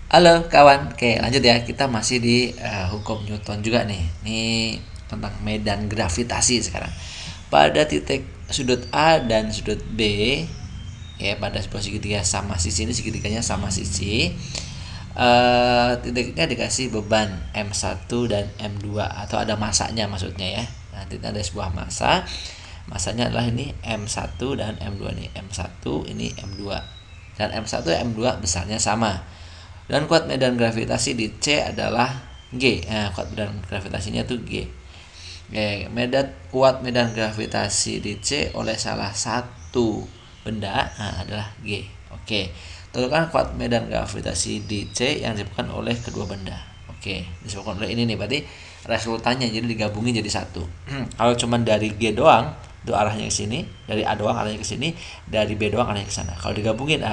Halo kawan, oke lanjut ya. Kita masih di hukum Newton juga nih. Ini tentang medan gravitasi sekarang. Pada titik sudut A dan sudut B, ya pada sebuah segitiga sama sisi ini segitiganya sama sisi. Titiknya dikasih beban M1 dan M2 atau ada masanya maksudnya ya. Nanti ada sebuah masa. Masanya adalah ini M1 dan M2 nih. M1 ini M2. Dan M1 dan M2 besarnya sama. Dan kuat medan gravitasi di C adalah G. Nah, kuat medan gravitasinya tuh G. Oke, kuat medan gravitasi di C oleh salah satu benda adalah G. Oke. Tentukan kuat medan gravitasi di C yang disebabkan oleh kedua benda. Oke, disebabkan oleh ini nih, berarti resultannya jadi digabungin jadi satu. Kalau cuma dari G doang, itu arahnya ke sini, dari A doang arahnya ke sini, dari B doang arahnya ke sana. Kalau digabungin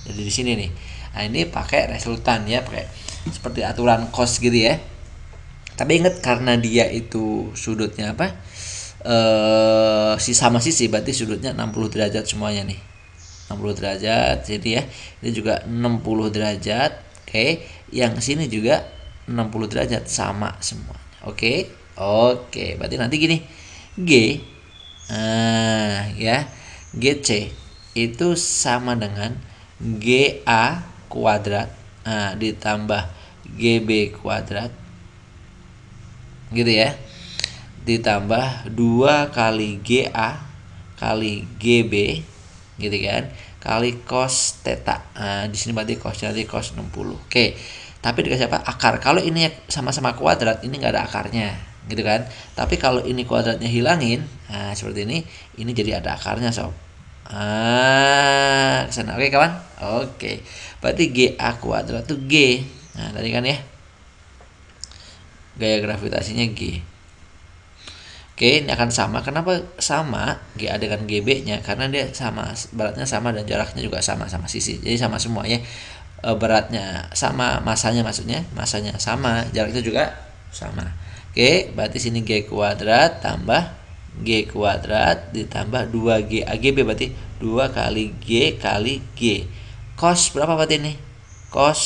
jadi di sini nih. Nah, ini pakai resultan ya, pakai seperti aturan cos gitu ya. Tapi ingat karena dia itu sudutnya apa? Sama sisi, berarti sudutnya 60 derajat semuanya nih. 60 derajat. Jadi ya, ini juga 60 derajat. Oke, yang sini juga 60 derajat sama semua. Oke. Oke, berarti nanti gini. G ya, GC itu sama dengan GA kuadrat ditambah GB kuadrat gitu ya, ditambah 2 kali GA kali GB gitu kan, kali cos theta. Di sini berarti cosnya nanti cos 60. Oke. Tapi dikasih apa? Akar. Kalau ini sama-sama kuadrat, ini nggak ada akarnya gitu kan. Tapi kalau ini kuadratnya hilangin, seperti ini jadi ada akarnya sob. Kesana. Oke kawan. Oke. Berarti GA kuadrat tuh G. Nah tadi kan ya, gaya gravitasinya G. Oke, ini akan sama. Kenapa sama? GA dengan GB nya karena dia sama, beratnya sama dan jaraknya juga sama sisi. Jadi sama semua ya. Beratnya sama, masanya sama, jaraknya juga sama. Oke, berarti sini G kuadrat tambah G kuadrat ditambah 2G AGB, berarti 2 kali G kali G. Cos berapa berarti ini? Cos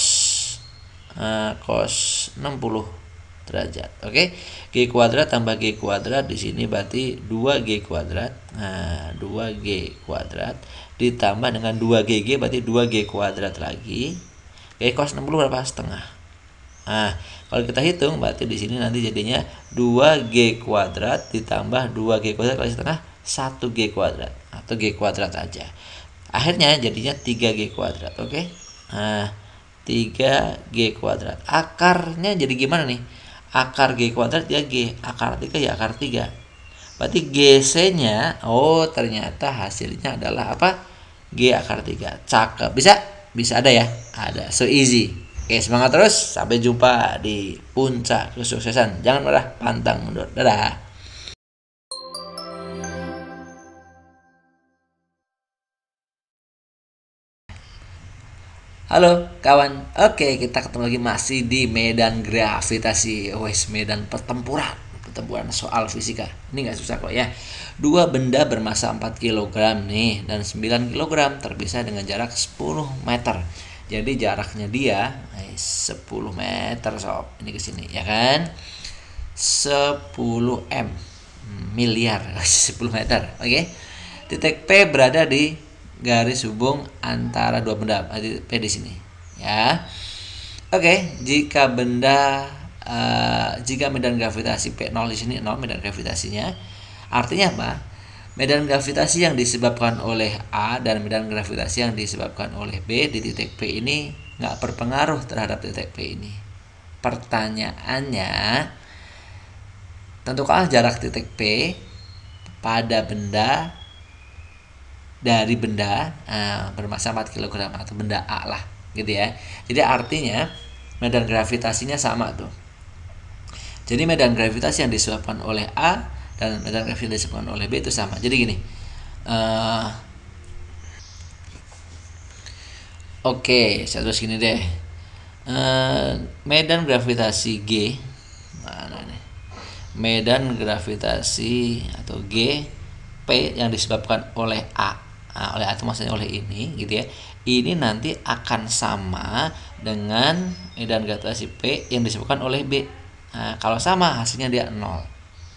60 derajat. Oke. G kuadrat tambah G kuadrat di sini berarti 2G kuadrat. Nah, 2G kuadrat ditambah dengan 2GG berarti 2G kuadrat lagi. Oke, cos 60 berapa? Setengah. Nah, kalau kita hitung berarti di sini nanti jadinya 2G kuadrat ditambah 2G kuadrat kali setengah 1G kuadrat atau G kuadrat aja. Akhirnya jadinya 3G kuadrat. Oke. Nah, 3G kuadrat. Akarnya jadi gimana nih? Akar G kuadrat ya G, akar 3 ya akar 3. Berarti GC-nya, ternyata hasilnya adalah apa? G akar 3. Cakep. Bisa ada ya? Ada. So easy. Oke, semangat terus. Sampai jumpa di puncak kesuksesan. Jangan marah, pantang mundur. Dadah. Halo kawan, oke kita ketemu lagi masih di medan gravitasi, medan pertempuran soal fisika. Ini nggak susah kok ya. Dua benda bermasa 4 kg nih dan 9 kg terpisah dengan jarak 10 meter. Jadi jaraknya dia 10 meter sob. Ini ke sini ya kan? 10 m miliar 10 meter. Oke. Titik P berada di garis hubung antara dua benda, P di sini ya. Oke, jika medan gravitasi P0 di sini 0 medan gravitasinya, artinya apa? Medan gravitasi yang disebabkan oleh A dan medan gravitasi yang disebabkan oleh B di titik P ini nggak berpengaruh terhadap titik P ini. Pertanyaannya, tentukanlah jarak titik P pada benda dari benda bermasa 4 kg atau benda A lah gitu ya. Jadi artinya medan gravitasinya sama tuh. Jadi medan gravitasi yang disebabkan oleh A dan medan gravitasi yang disebabkan oleh B itu sama. Jadi gini. Oke, saya terus gini deh. Medan gravitasi G mana nih? Medan gravitasi atau G P yang disebabkan oleh A. oleh A itu maksudnya oleh ini gitu ya, ini nanti akan sama dengan medan gravitasi P yang disebutkan oleh B. Nah, kalau sama hasilnya dia 0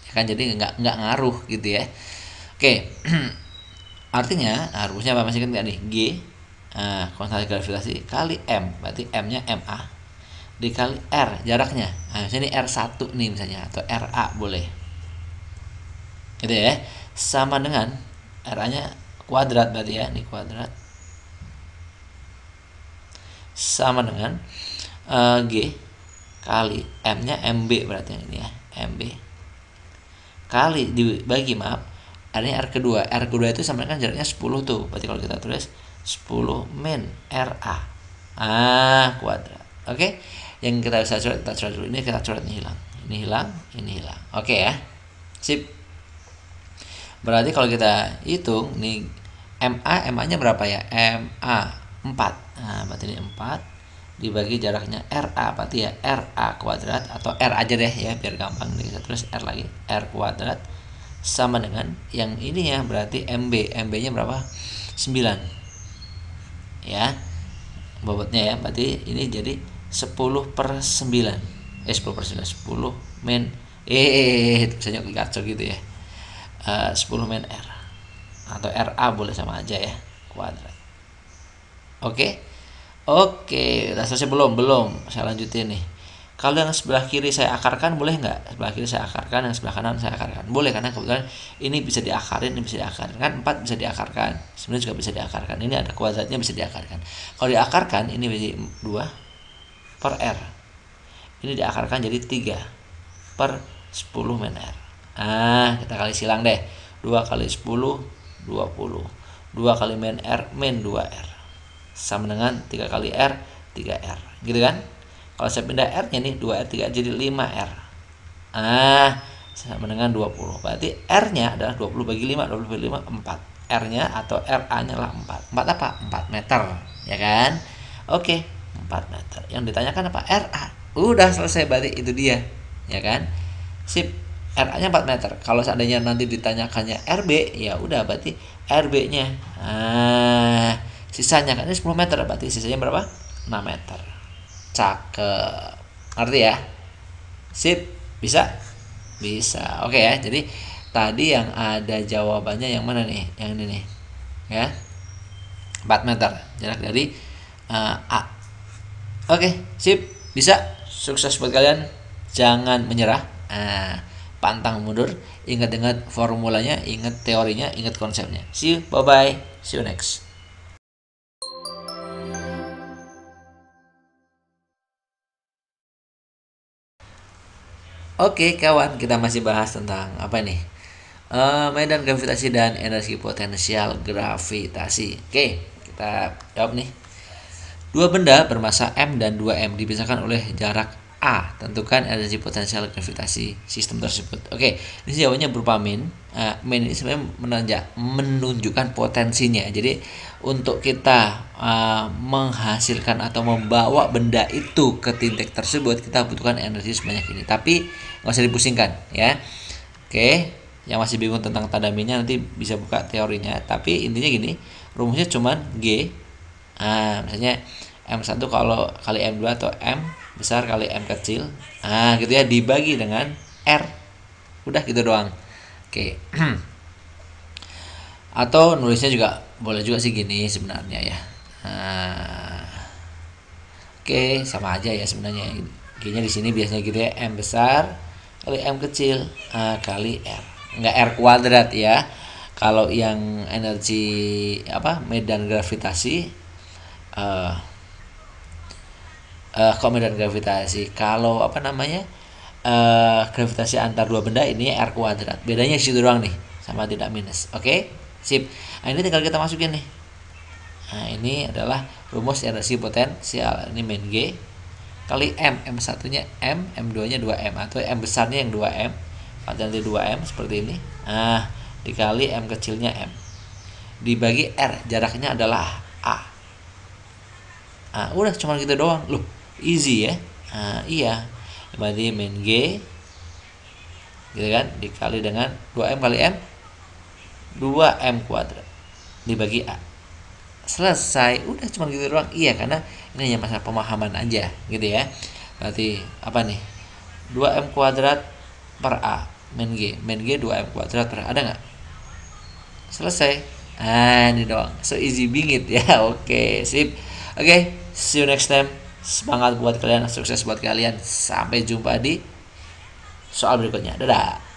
ya kan, jadi nggak ngaruh gitu ya. Oke. Artinya rumusnya apa, masih ingat nggak nih? G konstanta gravitasi kali M, berarti M nya MA dikali R jaraknya, misalnya ini R1 nih misalnya, atau RA boleh gitu ya, sama dengan RA nya kuadrat berarti ya, ini kuadrat, sama dengan G kali M nya MB berarti ini ya, MB kali dibagi R nya R kedua itu sama dengan jaraknya 10 tuh, berarti kalau kita tulis 10 min RA kuadrat. Oke, yang kita bisa coret kita coret dulu, ini kita coret, ini hilang, ini hilang. Oke ya, sip. Berarti kalau kita hitung nih MA nya berapa ya, MA 4, nah berarti ini 4 dibagi jaraknya RA, berarti ya RA kuadrat, atau R aja deh ya biar gampang, nih kita tulis R lagi, R kuadrat sama dengan yang ini ya, berarti MB nya berapa, 9 ya bobotnya ya, berarti ini jadi 10 per 9 10 min misalnya kacau gitu ya, 10 min R atau RA boleh sama aja ya, kuadrat. Oke, udah selesai belum? Saya lanjutin nih. Kalau yang sebelah kiri saya akarkan boleh nggak? Sebelah kiri saya akarkan, yang sebelah kanan saya akarkan. Boleh, karena kebetulan ini bisa diakarin, ini bisa diakarkan. Kan 4 bisa diakarkan. Sebenarnya juga bisa diakarkan. Ini ada kuadratnya, bisa diakarkan. Kalau diakarkan ini menjadi 2 per R. Ini diakarkan jadi 3 per 10 min R. Kita kali silang deh. 2 kali 10, 20. 2 kali min R, min 2R. Sama dengan 3 kali R, 3R. Gitu kan? Kalau saya pindah R-nya nih 2R 3 jadi 5R. Sama dengan 20. Berarti R-nya adalah 20 bagi 5, 20 bagi 5 4. R-nya atau RA-nya lah 4. 4 apa? 4 meter, ya kan? Oke, 4 meter. Yang ditanyakan apa? RA. Udah selesai, berarti itu dia, ya kan? Sip. RA-nya 4 meter. Kalau seandainya nanti ditanyakannya RB, ya udah berarti RB-nya. Sisanya kan ini 10 meter, berarti sisanya berapa? 6 meter. Cakep, ngerti ya? Sip, bisa? Bisa. Oke ya, jadi tadi yang ada jawabannya yang mana nih? Yang ini nih, ya, 4 meter jarak dari A. Oke, sip, bisa. Sukses buat kalian, jangan menyerah, pantang mundur, ingat formulanya, ingat teorinya, ingat konsepnya. See you, bye-bye, see you next. Oke kawan, kita masih bahas tentang apa nih? Medan gravitasi dan energi potensial gravitasi. Oke, kita jawab nih. Dua benda bermasa M dan 2M dipisahkan oleh jarak A. Tentukan energi potensial gravitasi sistem tersebut. Oke, ini jawabannya berupa min. Min ini sebenarnya menunjukkan potensinya. Jadi untuk kita menghasilkan atau membawa benda itu ke titik tersebut, kita butuhkan energi sebanyak ini. Tapi nggak usah dipusingkan ya. Oke, yang masih bingung tentang tanda minnya nanti bisa buka teorinya. Tapi intinya gini, rumusnya cuman G. Misalnya M1 kalau kali M2 atau M besar kali M kecil. Gitu ya, dibagi dengan R. Udah gitu doang. Oke. Atau nulisnya juga boleh juga sih gini sebenarnya ya. Oke, sama aja ya sebenarnya. G-nya di sini biasanya gitu ya, M besar kali M kecil kali R. Enggak R kuadrat ya. Kalau yang energi medan gravitasi medan gravitasi, kalau gravitasi antar dua benda ini R kuadrat. Bedanya situ doang nih, sama tidak minus. Oke, sip. Ini tinggal kita masukin nih. Ini adalah rumus energi potensial. Ini min G kali M. M1 nya M, M2 nya 2M, atau M besarnya yang 2M, nanti 2M seperti ini. Dikali M kecilnya M, dibagi R, jaraknya adalah A. Udah cuma gitu doang. Loh, easy ya. Iya, berarti min G gitu kan, dikali dengan 2M kali M, 2M kuadrat. dibagi A. Selesai, udah cuma gitu doang. Iya, karena ini hanya masalah pemahaman aja gitu ya. Berarti apa nih? 2M kuadrat per A min G 2M kuadrat per A. Ada nggak? Selesai. Ini doang, so easy bingit ya. Oke, sip. Oke, see you next time. Semangat buat kalian, sukses buat kalian. Sampai jumpa di soal berikutnya. Dadah.